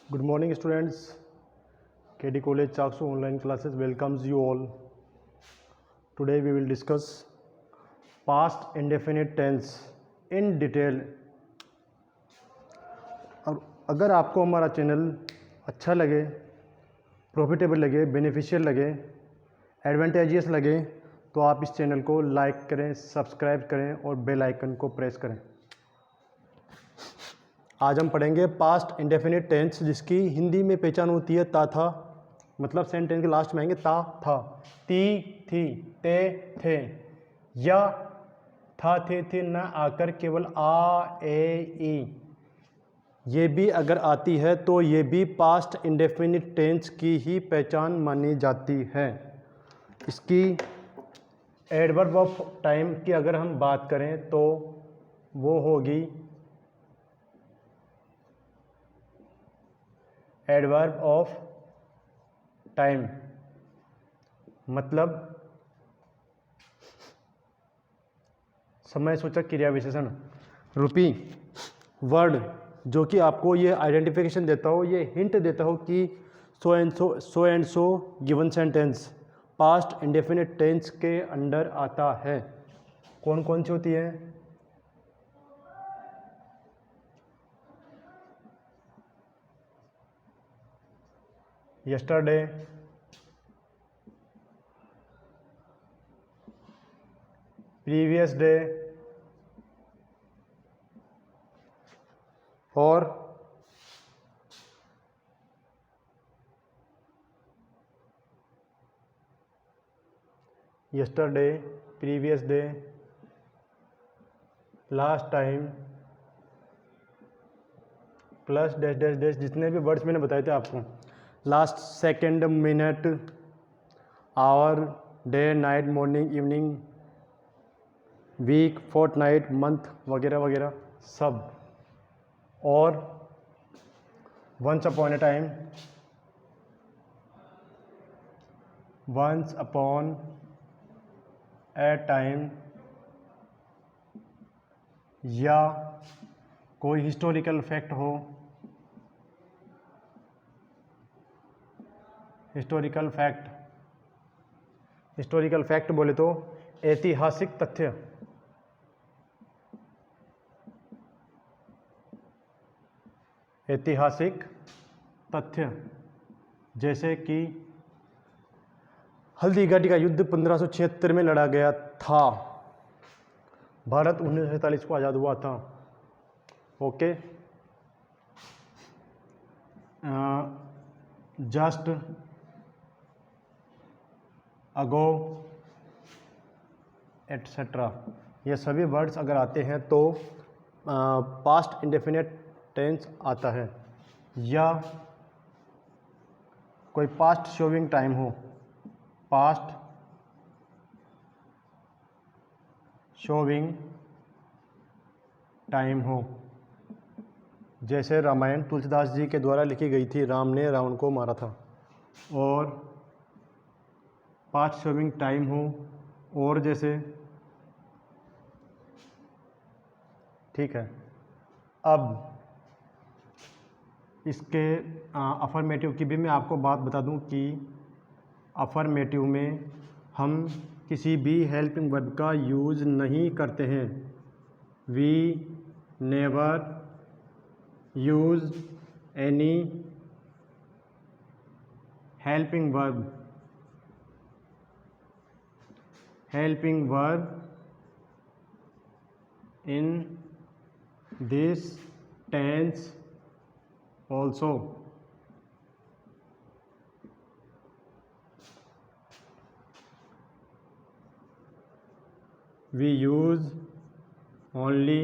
Good morning, students. KD College Chaksu online classes welcomes you all. Today we will discuss past indefinite tense in detail. और अगर आपको हमारा channel अच्छा लगे, profitable लगे, beneficial लगे, एडवांटेजियस लगे तो आप इस चैनल को लाइक करें, सब्सक्राइब करें और बेल आइकन को प्रेस करें। आज हम पढ़ेंगे पास्ट इंडेफिनिट टेंस, जिसकी हिंदी में पहचान होती है ता था, मतलब सेंटेंस के लास्ट में आएंगे ता था, ती थी, ते थे, या था थे थे न आकर केवल आ ए ई ये भी अगर आती है तो ये भी पास्ट इंडेफिनिट टेंस की ही पहचान मानी जाती है। इसकी एडवर्ब ऑफ टाइम की अगर हम बात करें तो वो होगी एडवर्ब ऑफ टाइम, मतलब समय सूचक क्रिया विशेषण रूपी वर्ड जो कि आपको ये आइडेंटिफिकेशन देता हो, ये हिंट देता हो कि so and so given sentence past indefinite tense के अंडर आता है। कौन कौन सी होती है? यस्टरडे, प्रीवियस डे और yesterday, previous day, last time, plus dash dash dash, जितने भी वर्ड्स मैंने बताए थे आपको, last second, minute, hour, day, night, morning, evening, week, fortnight, month वगैरह वगैरह सब। और once upon a time, once upon a time, या कोई हिस्टोरिकल फैक्ट हो, हिस्टोरिकल फैक्ट बोले तो ऐतिहासिक तथ्य, ऐतिहासिक तथ्य, जैसे कि हल्दी घाटी का युद्ध 1576 में लड़ा गया था, भारत 1947 को आज़ाद हुआ था। ओके, जस्ट अगो एटसेट्रा, ये सभी वर्ड्स अगर आते हैं तो पास्ट इंडेफिनिट टेंस आता है। या कोई पास्ट शोविंग टाइम हो, पास्ट शोविंग टाइम हो, जैसे रामायण तुलसीदास जी के द्वारा लिखी गई थी, राम ने रावण को मारा था, और पास्ट शोविंग टाइम हो, और जैसे, ठीक है। अब इसके अफर्मेटिव की भी मैं आपको बात बता दूं कि अफर्मेटिव में हम किसी भी हेल्पिंग वर्ब का यूज़ नहीं करते हैं। We never use any helping verb in this tense also. We use only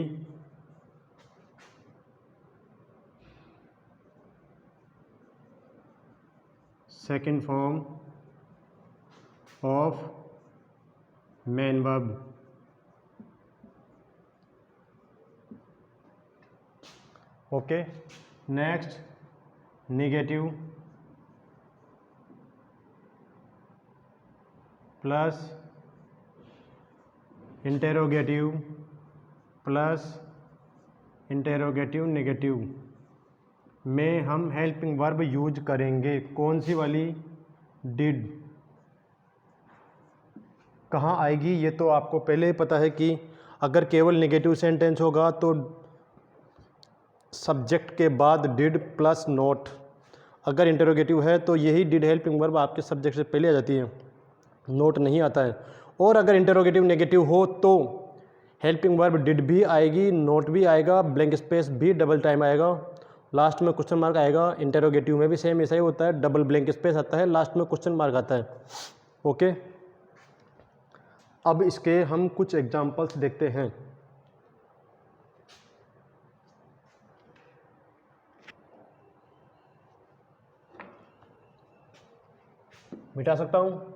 second form of main verb. Okay, next negative plus interrogative plus interrogative negative, में हम हेल्पिंग वर्ब यूज करेंगे। कौन सी वाली? Did. कहाँ आएगी ये तो आपको पहले ही पता है कि अगर केवल नेगेटिव सेंटेंस होगा तो सब्जेक्ट के बाद डिड प्लस नोट। अगर इंटरोगेटिव है तो यही डिड हेल्पिंग वर्ब आपके सब्जेक्ट से पहले आ जाती है, नोट नहीं आता है। और अगर इंटरोगेटिव नेगेटिव हो तो हेल्पिंग वर्ब डिड भी आएगी, नोट भी आएगा, ब्लैंक स्पेस भी डबल टाइम आएगा, लास्ट में क्वेश्चन मार्क आएगा। इंटरोगेटिव में भी सेम ऐसा ही होता है, डबल ब्लैंक स्पेस आता है, लास्ट में क्वेश्चन मार्क आता है। ओके, अब इसके हम कुछ एग्जाम्पल्स देखते हैं। मिटा सकता हूँ?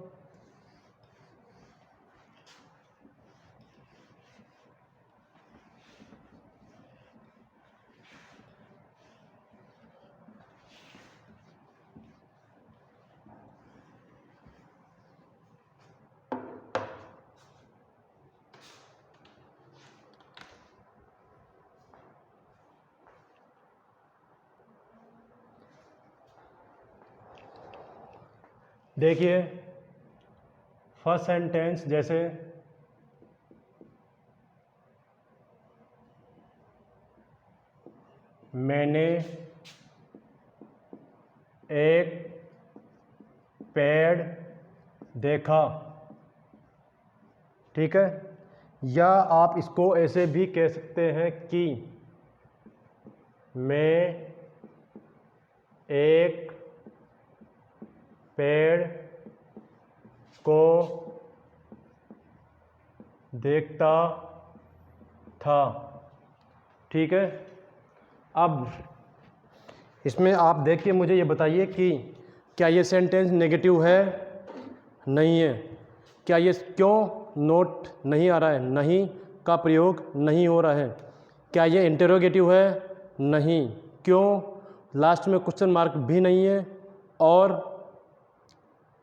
देखिए फर्स्ट सेंटेंस, जैसे मैंने एक पेड़ देखा, ठीक है। या आप इसको ऐसे भी कह सकते हैं कि मैं एक पेड़ को देखता था, ठीक है। अब इसमें आप देख के मुझे ये बताइए कि क्या ये सेंटेंस नेगेटिव है? नहीं है। क्या ये क्यों नोट नहीं आ रहा है? नहीं का प्रयोग नहीं हो रहा है। क्या ये इंटरोगेटिव है? नहीं। क्यों? लास्ट में क्वेश्चन मार्क भी नहीं है और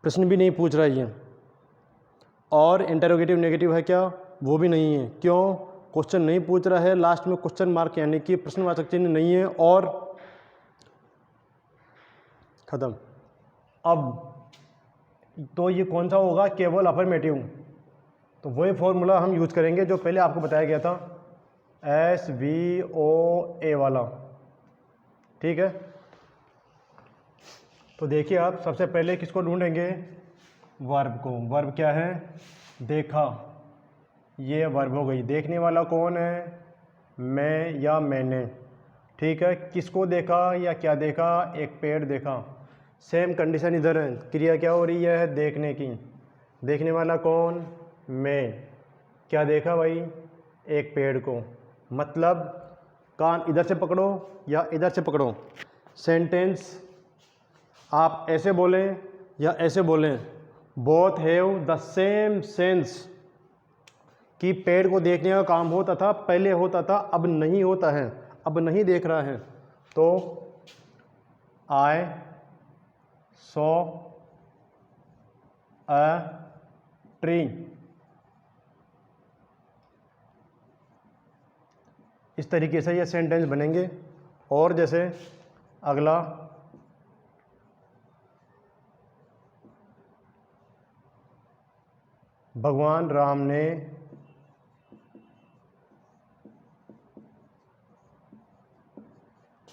प्रश्न भी नहीं पूछ रहा है ये। और इंटरोगेटिव नेगेटिव है क्या? वो भी नहीं है। क्यों? क्वेश्चन नहीं पूछ रहा है, लास्ट में क्वेश्चन मार्क यानी कि प्रश्नवाचक चिन्ह नहीं है, और खत्म। अब तो ये कौन सा होगा? केवल अफर्मेटिव। तो वही फॉर्मूला हम यूज करेंगे जो पहले आपको बताया गया था, SVOA वाला, ठीक है। तो देखिए आप सबसे पहले किसको ढूंढेंगे? वर्ब को। वर्ब क्या है? देखा। ये वर्ब हो गई। देखने वाला कौन है? मैं या मैंने, ठीक है। किसको देखा या क्या देखा? एक पेड़ देखा। सेम कंडीशन इधर है, क्रिया क्या हो रही है? देखने की। देखने वाला कौन? मैं। क्या देखा भाई? एक पेड़ को। मतलब कान इधर से पकड़ो या इधर से पकड़ो, सेंटेंस आप ऐसे बोलें या ऐसे बोलें, both have the same sense. कि पेड़ को देखने का काम होता था, पहले होता था, अब नहीं होता है, अब नहीं देख रहा है। तो आई सॉ अ ट्री। इस तरीके से ये सेंटेंस बनेंगे। और जैसे अगला, भगवान राम ने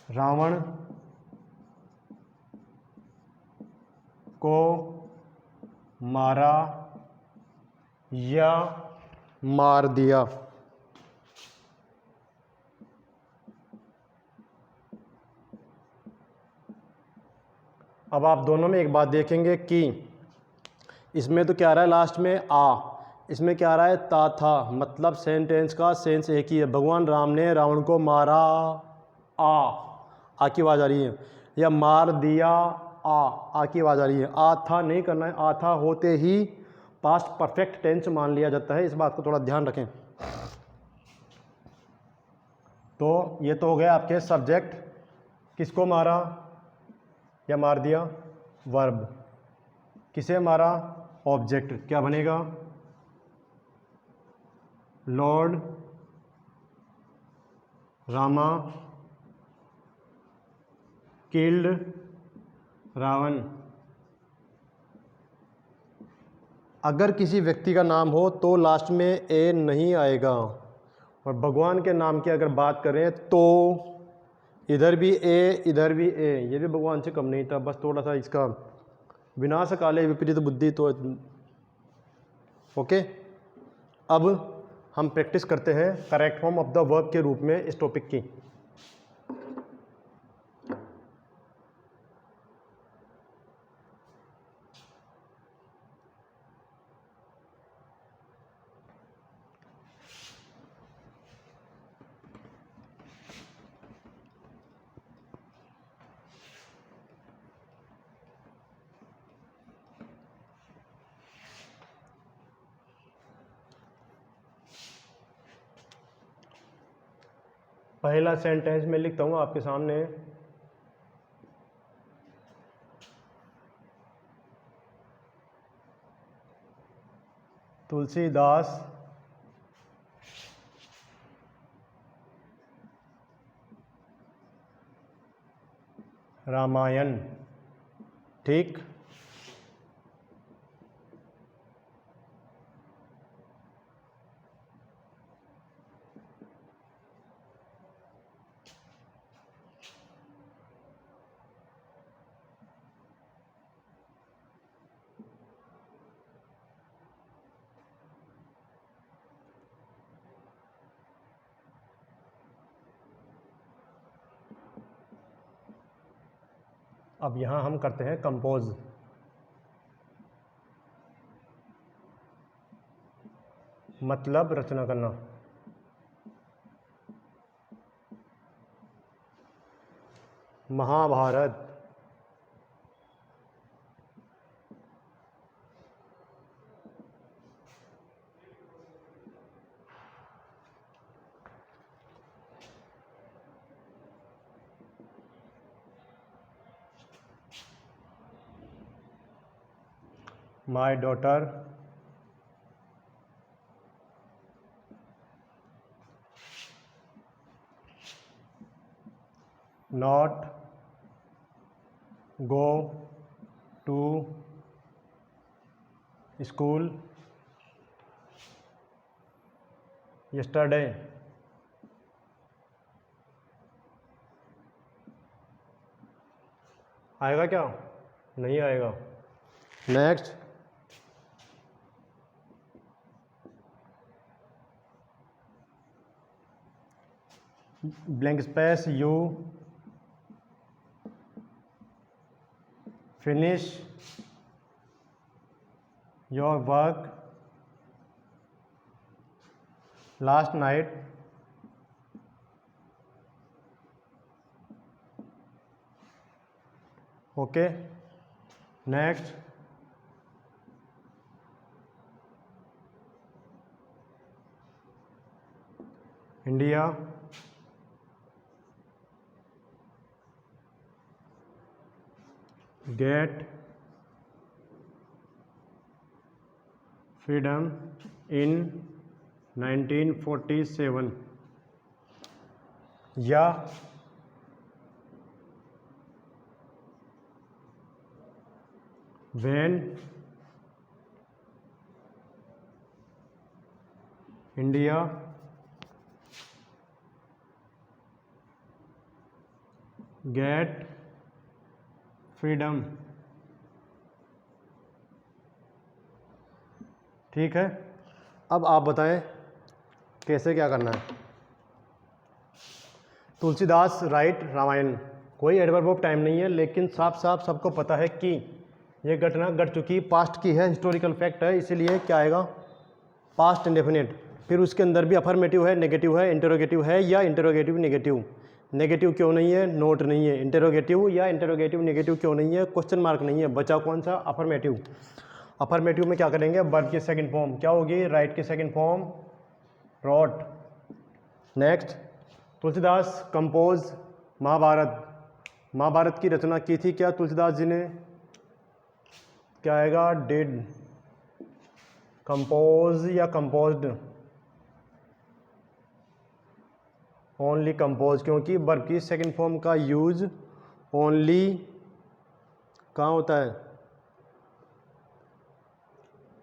रावण को मारा या मार दिया। अब आप दोनों में एक बात देखेंगे कि इसमें तो क्या आ रहा है लास्ट में? आ। इसमें क्या आ रहा है? ता था। मतलब सेंटेंस का सेंस एक ही है। भगवान राम ने रावण को मारा, आ की आवाज़ आ रही है। या मार दिया, आ की आवाज़ आ रही है। आ था नहीं करना है, आ था होते ही पास्ट परफेक्ट टेंस मान लिया जाता है। इस बात को थोड़ा ध्यान रखें। तो ये तो हो गया आपके सब्जेक्ट, किसको मारा या मार दिया? वर्ब। किसे मारा? ऑब्जेक्ट। क्या बनेगा? Lord Rama killed Ravan. अगर किसी व्यक्ति का नाम हो तो लास्ट में ए नहीं आएगा। और भगवान के नाम की अगर बात करें तो इधर भी ए, इधर भी ए, ये भी भगवान से कम नहीं था, बस थोड़ा सा इसका विनाश काले विपरीत बुद्धि तो। ओके, अब हम प्रैक्टिस करते हैं correct form of the verb के रूप में इस टॉपिक की। पहला सेंटेंस मैं लिखता हूँ आपके सामने। तुलसीदास रामायण। ठीक, अब यहाँ हम करते हैं कंपोज। मतलब रचना करना। Mahabharat. My daughter. Not go to school yesterday. आएगा क्या? नहीं आएगा। Next, blank space you finish your work last night. Okay, next, India get freedom in 1947। या when India get freedom। ठीक है, अब आप बताएं कैसे क्या करना है। तुलसीदास राइट रामायण, कोई एडवर्ब ऑफ टाइम नहीं है, लेकिन साफ साफ सबको पता है कि ये घटना घट चुकी, पास्ट की है, हिस्टोरिकल फैक्ट है, इसीलिए क्या आएगा? Past indefinite. फिर उसके अंदर भी अफर्मेटिव है, नेगेटिव है, इंटरोगेटिव है या इंटरोगेटिव नेगेटिव। नेगेटिव क्यों नहीं है? नोट नहीं है। इंटरोगेटिव या इंटरोगेटिव नेगेटिव क्यों नहीं है? क्वेश्चन मार्क नहीं है। बचा कौन सा? अफर्मेटिव। अफर्मेटिव में क्या करेंगे? वर्ब की सेकंड फॉर्म क्या होगी? राइट की second form wrote. Next, Tulsidas compose Mahabharat. Mahabharat की रचना की थी क्या तुलसीदास जी ने? क्या आएगा? डिड। कंपोज या कंपोज्ड? ओनली कंपोज, क्योंकि वर्ब की सेकंड फॉर्म का यूज ओनली कहाँ होता है?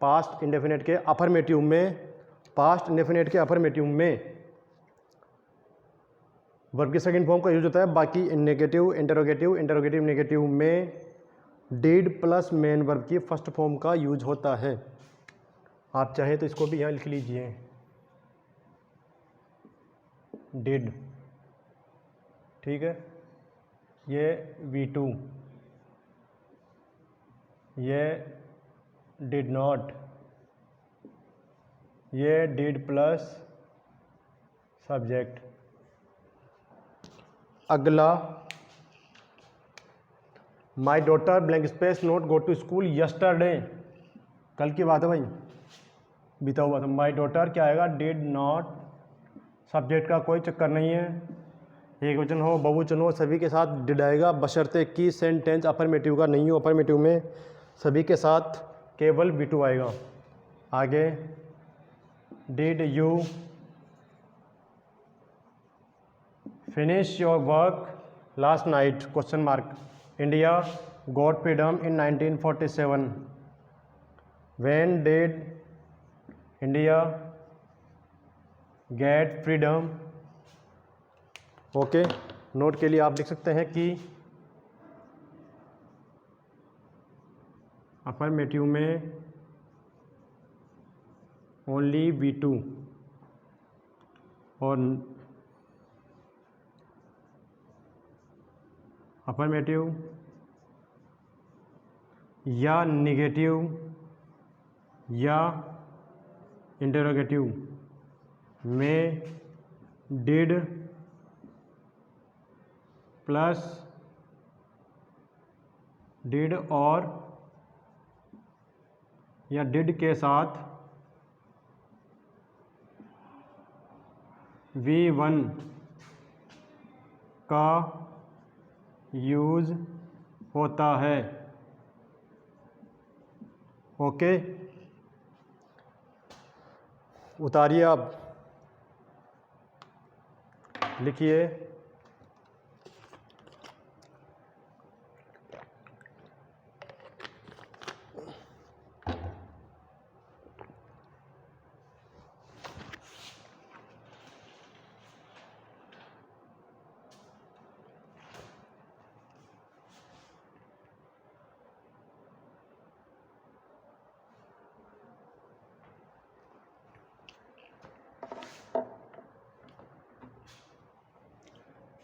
पास्ट इंडेफिनेट के अफर्मेटिव में, पास्ट इंडेफिनेट के अफर्मेटिव में वर्ब की सेकंड फॉर्म का यूज होता है। बाकी नेगेटिव, इंटरोगेटिव, इंटरोगेटिव नेगेटिव में डिड प्लस मेन वर्ब की फर्स्ट फॉर्म का यूज होता है। आप चाहें तो इसको भी यहाँ लिख लीजिए, डिड, ठीक है। ये V2, ये डिड नॉट, ये डिड प्लस सब्जेक्ट। अगला, my daughter blank space not go to school yesterday, कल की बात है भाई, बीता हुआ था। माई डॉटर क्या आएगा? डिड नॉट, सब्जेक्ट का कोई चक्कर नहीं है, एक वचन हो बहुवचन हो सभी के साथ डिड आएगा, बशर्ते कि सेंटेंस अफर्मेटिव का नहीं हो। अफर्मेटिव में सभी के साथ केवल V2 आएगा। आगे, did you finish your work last night? Question mark. India got freedom in 1947। When did India get freedom? Okay, note के लिए आप लिख सकते हैं कि अफर्मेटिव में ओनली V2 और अफर्मेटिव या निगेटिव या इंटरोगेटिव में डिड प्लस डिड और या डिड के साथ V1 का यूज होता है। ओके, उतारिए आप, लिखिए।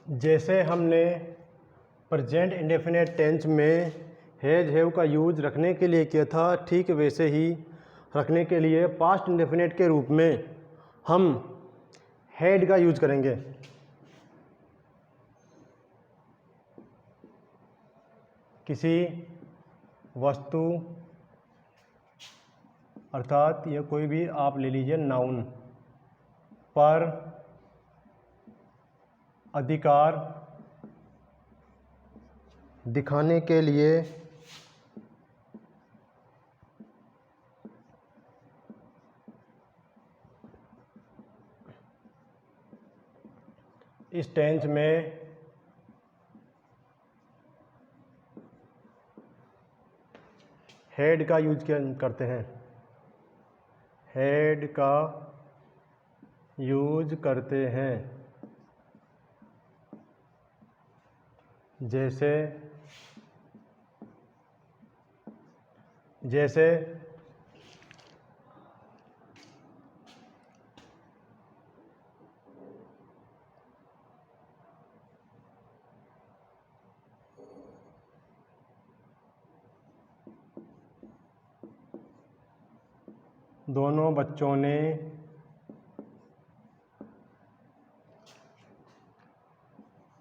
जैसे हमने प्रेजेंट इंडेफिनेट टेंस में हैज हैव का यूज रखने के लिए किया था, ठीक वैसे ही रखने के लिए पास्ट इंडेफिनेट के रूप में हम हैड का यूज करेंगे। किसी वस्तु अर्थात ये कोई भी आप ले लीजिए नाउन पर अधिकार दिखाने के लिए इस टेंस में हेड का यूज करते हैं, हेड का यूज करते हैं। जैसे जैसे दोनों बच्चों ने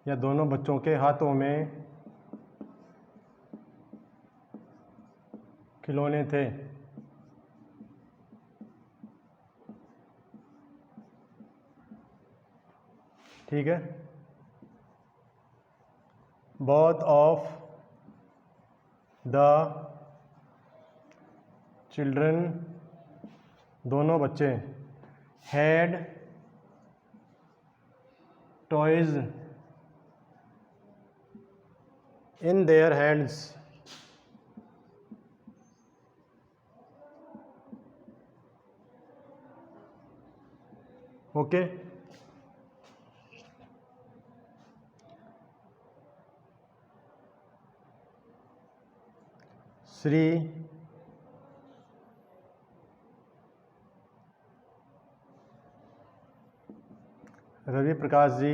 या दोनों बच्चों के हाथों में खिलौने थे। ठीक है, both of the children, दोनों बच्चे, had toys in their hands. Okay, Shri Ravi Prakash ji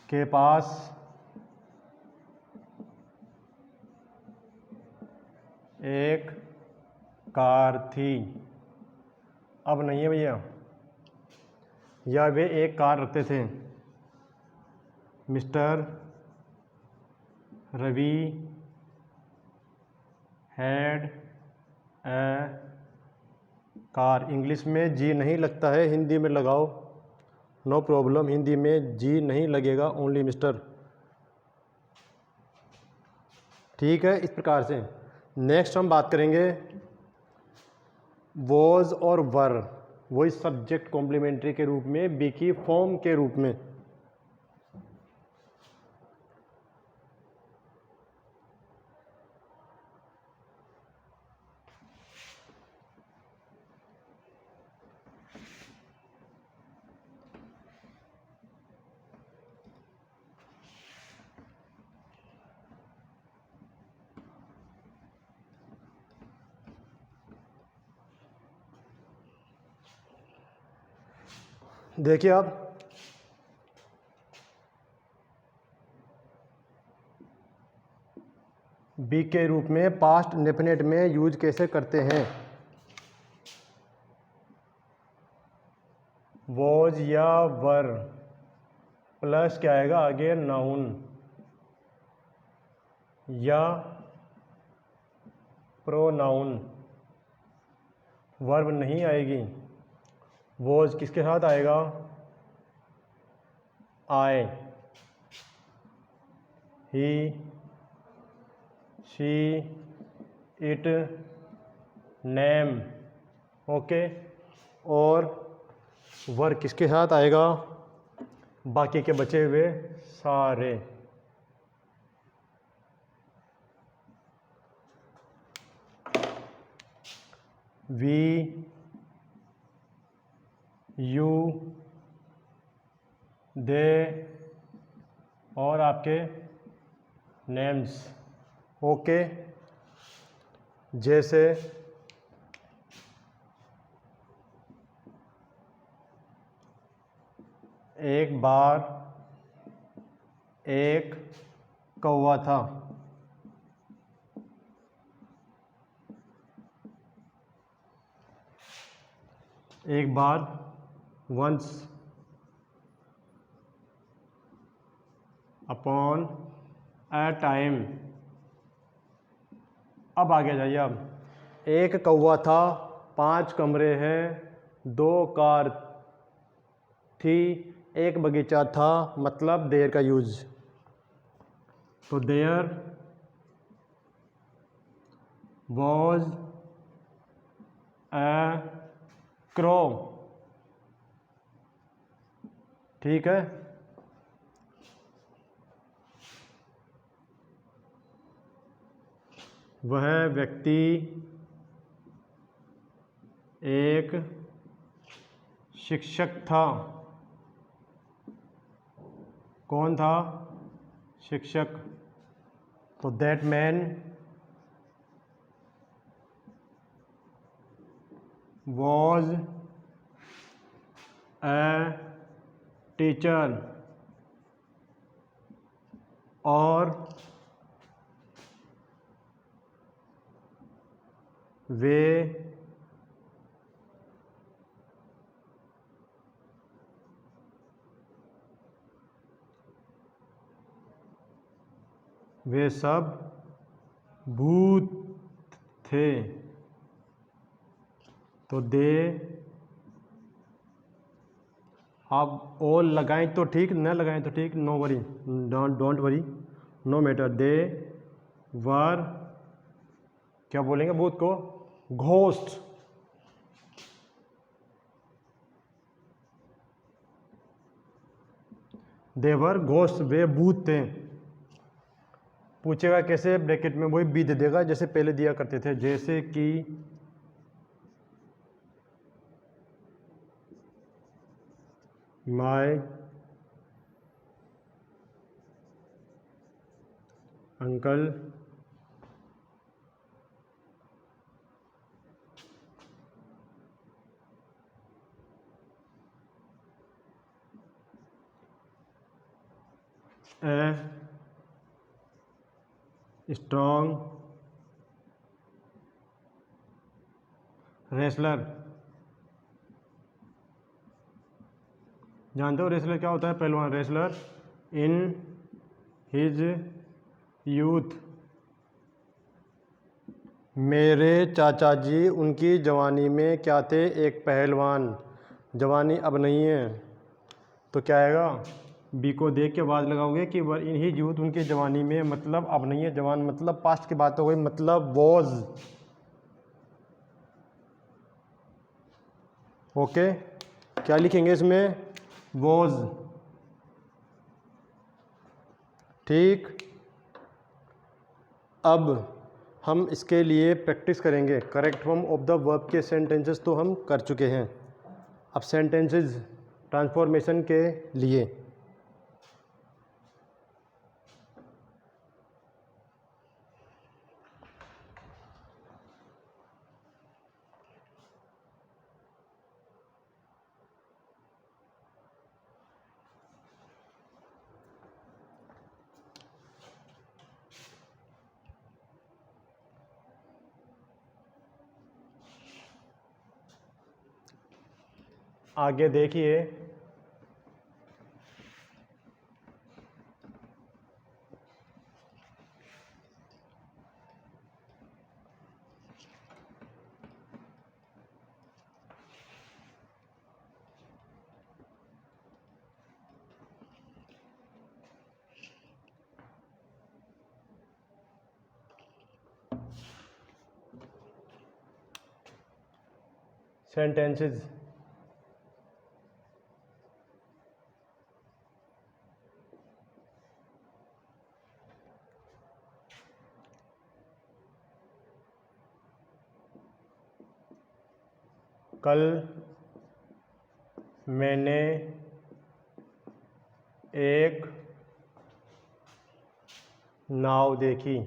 के पास एक कार थी। अब नहीं है भैया, या वे एक कार रखते थे। Mister Ravi had a car. English में जी नहीं लगता है, हिंदी में लगाओ, नो प्रॉब्लम। हिंदी में जी नहीं लगेगा, ओनली मिस्टर। ठीक है, इस प्रकार से। नेक्स्ट हम बात करेंगे वॉज और वर, वही सब्जेक्ट कॉम्प्लीमेंट्री के रूप में, बी की फॉर्म के रूप में। देखिए आप, बी के रूप में पास्ट इंडेफिनिट में यूज कैसे करते हैं। वॉज या वर प्लस क्या आएगा आगे, नाउन या प्रोनाउन। वर्ब नहीं आएगी। वॉज किसके साथ आएगा, आई, ही, शी, इट, नेम। ओके, और वर्ब किसके साथ आएगा, बाकी के बचे हुए सारे। वी, यू, दे और आपके नेम्स। ओके, जैसे एक बार एक कौवा था। एक बार, वंस अपॉन ए टाइम। अब आगे जाइए। अब एक कौवा था, 5 कमरे हैं, 2 कार थी, एक बगीचा था, मतलब देयर का यूज। तो देयर वॉज ए क्रो। ठीक है, वह व्यक्ति एक शिक्षक था। कौन था, शिक्षक। तो that man was a teacher. और वे सब भूत थे। तो दे, आप ऑल लगाएं तो ठीक, न लगाएं तो ठीक, no worry, don't worry, no matter. They were, क्या बोलेंगे भूत को, घोस्ट। देवर घोस्ट, वे भूत थे। पूछेगा कैसे, ब्रैकेट में वही बी दे देगा जैसे पहले दिया करते थे, जैसे कि my uncle a strong wrestler. जानते हो रेसलर क्या होता है? पहलवान। रेसलर इन हिज यूथ, मेरे चाचा जी उनकी जवानी में क्या थे? एक पहलवान। जवानी अब नहीं है तो क्या आएगा? बी को देख के आवाज लगाओगे कि इन ही यूथ, उनकी जवानी में, मतलब अब नहीं है। जवान मतलब पास्ट की बात हो गई, मतलब वॉज। ओके, क्या लिखेंगे इसमें? वॉज। ठीक, अब हम इसके लिए प्रैक्टिस करेंगे। Correct form of the verb के सेंटेंसेस तो हम कर चुके हैं। अब सेंटेंसेस ट्रांसफॉर्मेशन के लिए आगे देखिए। सेंटेंसेस कल मैंने एक नाव देखी।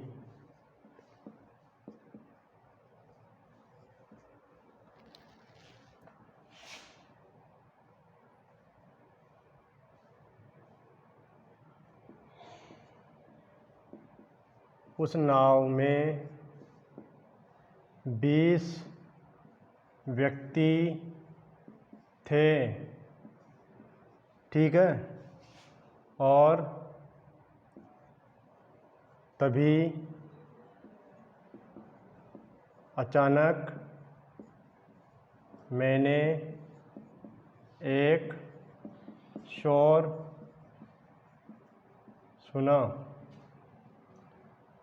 उस नाव में 20 व्यक्ति थे। ठीक है, और तभी अचानक मैंने एक शोर सुना।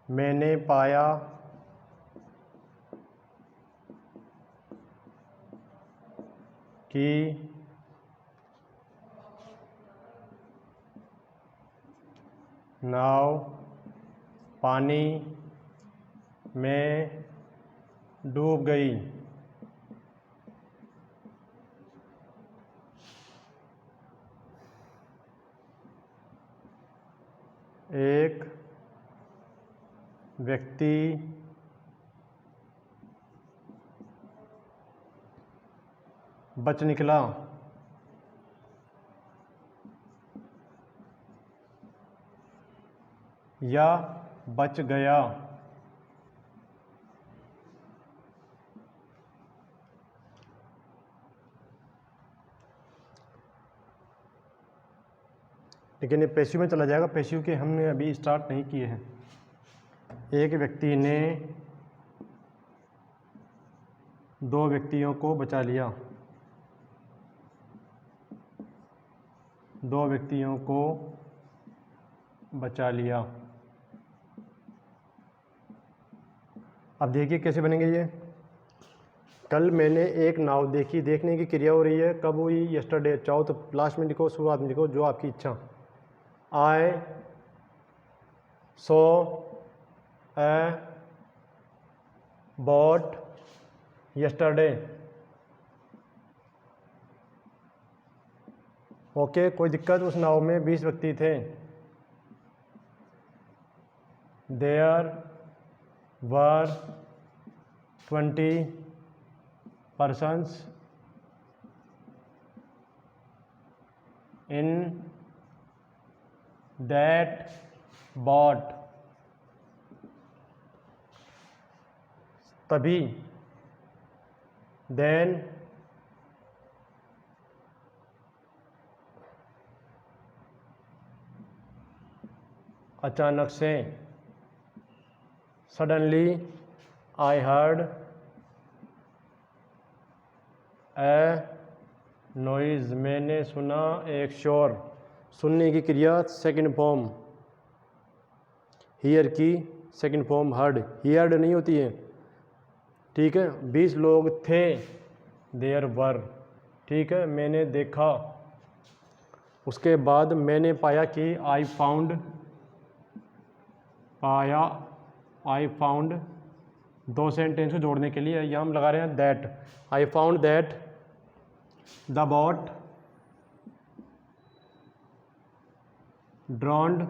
मैंने पाया कि नाव पानी में डूब गई। एक व्यक्ति बच निकला। या बच गया। लेकिन ये पैसिव में चला जाएगा, पैसिव के हमने अभी स्टार्ट नहीं किए हैं। एक व्यक्ति ने 2 व्यक्तियों को बचा लिया। 2 व्यक्तियों को बचा लिया। अब देखिए कैसे बनेंगे ये। कल मैंने एक नाव देखी, देखने की क्रिया हो रही है, कब हुई? यस्टरडे। चाहो तो लास्ट में लिखो, शुरुआत में लिखो, जो आपकी इच्छा। I saw a boat yesterday. Okay, कोई दिक्कत? उस नाव में 20 व्यक्ति थे। There were 20 persons in that boat। तभी, then, अचानक से, suddenly I heard a noise, मैंने सुना एक शोर। सुनने की क्रिया सेकंड फॉर्म, हियर की सेकंड फॉर्म हर्ड, हियर्ड नहीं होती है, ठीक है। 20 लोग थे, देयर वर, ठीक है। मैंने देखा, उसके बाद मैंने पाया कि आई फाउंड, पाया, आई फाउंड, दो सेंटेंस को जोड़ने के लिए यहाँ हम लगा रहे हैं that. I found that the boat ड्रॉन्ड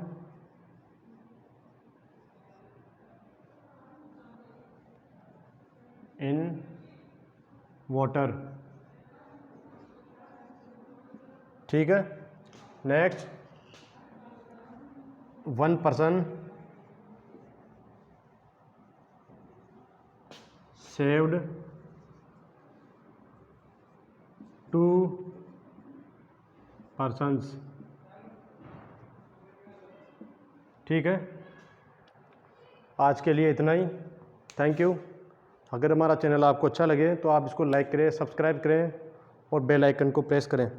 in water, ठीक है। Next, one person saved to persons, ठीक है। आज के लिए इतना ही, थैंक यू। अगर हमारा चैनल आपको अच्छा लगे तो आप इसको लाइक करें, सब्सक्राइब करें और बेल आइकन को प्रेस करें।